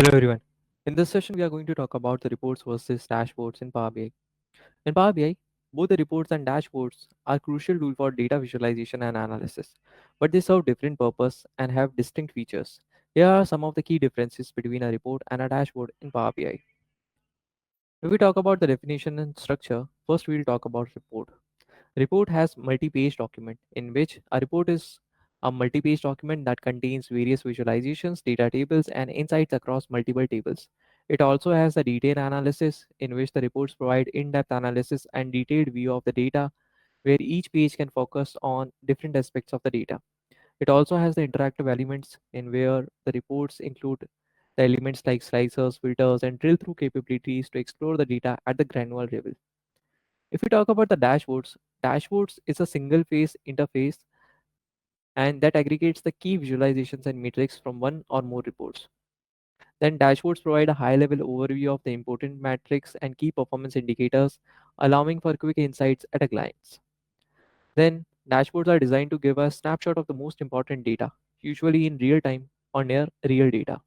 Hello everyone. In this session, we are going to talk about the reports versus dashboards in Power BI. In Power BI, both the reports and dashboards are crucial tool for data visualization and analysis, but they serve different purpose and have distinct features. Here are some of the key differences between a report and a dashboard in Power BI. If we talk about the definition and structure, first we'll talk about report. Report has multi-page document in which a report is a multi-page document that contains various visualizations, data tables, and insights across multiple tables. It also has a detailed analysis in which the reports provide in-depth analysis and detailed view of the data where each page can focus on different aspects of the data. It also has the interactive elements in where the reports include the elements like slicers, filters, and drill through capabilities to explore the data at the granular level. If we talk about the dashboards, dashboards is a single phase interface and that aggregates the key visualizations and metrics from one or more reports. Then dashboards provide a high level overview of the important metrics and key performance indicators, allowing for quick insights at a glance. Then dashboards are designed to give a snapshot of the most important data, usually in real time or near real data.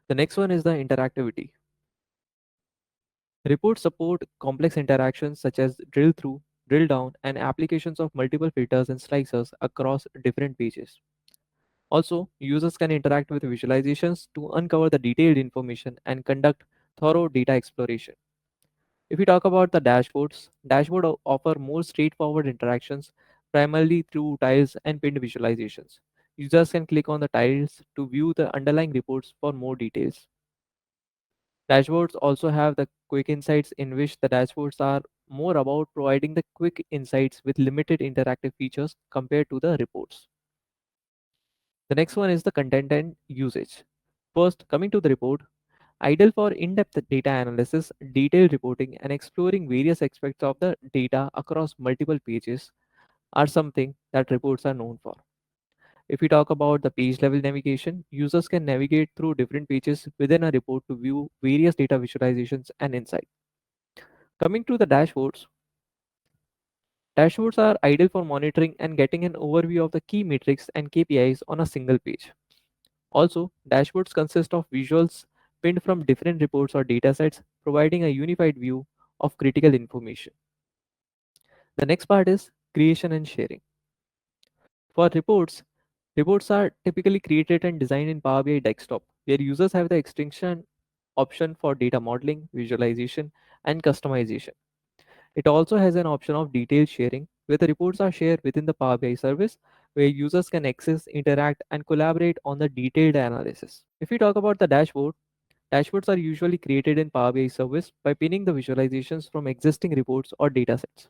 The next one is the interactivity. Reports support complex interactions such as drill through, drill down, and applications of multiple filters and slicers across different pages. Also, users can interact with visualizations to uncover the detailed information and conduct thorough data exploration. If we talk about the dashboards, offer more straightforward interactions primarily through tiles and pinned visualizations. Users can click on the tiles to view the underlying reports for more details. Dashboards also have the quick insights in which the dashboards are more about providing the quick insights with limited interactive features compared to the reports. The next one is the content and usage. First, coming to the report, ideal for in-depth data analysis, detailed reporting, and exploring various aspects of the data across multiple pages are something that reports are known for. If we talk about the page level navigation, users can navigate through different pages within a report to view various data visualizations and insights. Coming to the dashboards, dashboards are ideal for monitoring and getting an overview of the key metrics and KPIs on a single page. Also, dashboards consist of visuals pinned from different reports or datasets, providing a unified view of critical information. The next part is creation and sharing. For reports, reports are typically created and designed in Power BI desktop, where users have the extension option for data modeling, visualization, and customization. It also has an option of detailed sharing, where the reports are shared within the Power BI service, where users can access, interact, and collaborate on the detailed analysis. If we talk about the dashboard, dashboards are usually created in Power BI service by pinning the visualizations from existing reports or datasets.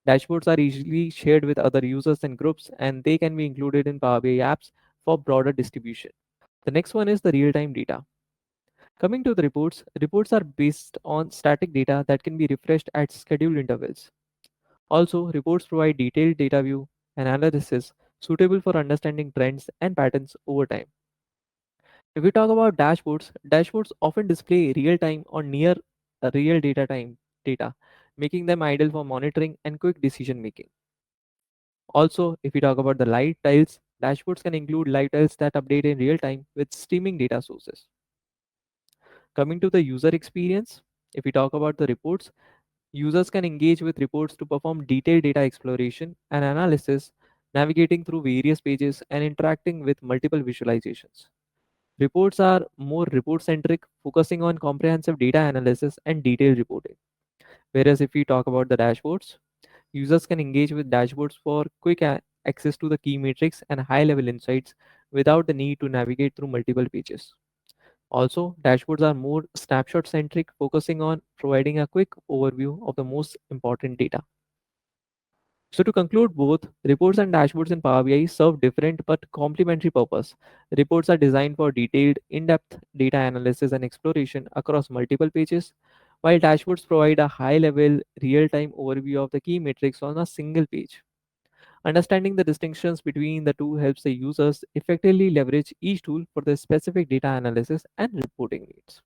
Dashboards are easily shared with other users and groups, and they can be included in Power BI apps for broader distribution. The next one is the real-time data. Coming to the reports, reports are based on static data that can be refreshed at scheduled intervals. Also, reports provide detailed data view and analysis suitable for understanding trends and patterns over time. If we talk about dashboards, dashboards often display real-time or near real data, making them ideal for monitoring and quick decision making. Also, if we talk about the live tiles, dashboards can include live tiles that update in real time with streaming data sources. Coming to the user experience, if we talk about the reports, users can engage with reports to perform detailed data exploration and analysis, navigating through various pages and interacting with multiple visualizations. Reports are more report centric, focusing on comprehensive data analysis and detailed reporting. Whereas if we talk about the dashboards, users can engage with dashboards for quick access to the key metrics and high level insights without the need to navigate through multiple pages. Also, dashboards are more snapshot centric, focusing on providing a quick overview of the most important data. So to conclude, both reports and dashboards in Power BI serve different but complementary purpose. Reports are designed for detailed, in-depth data analysis and exploration across multiple pages, while dashboards provide a high-level, real-time overview of the key metrics on a single page. Understanding the distinctions between the two helps the users effectively leverage each tool for their specific data analysis and reporting needs.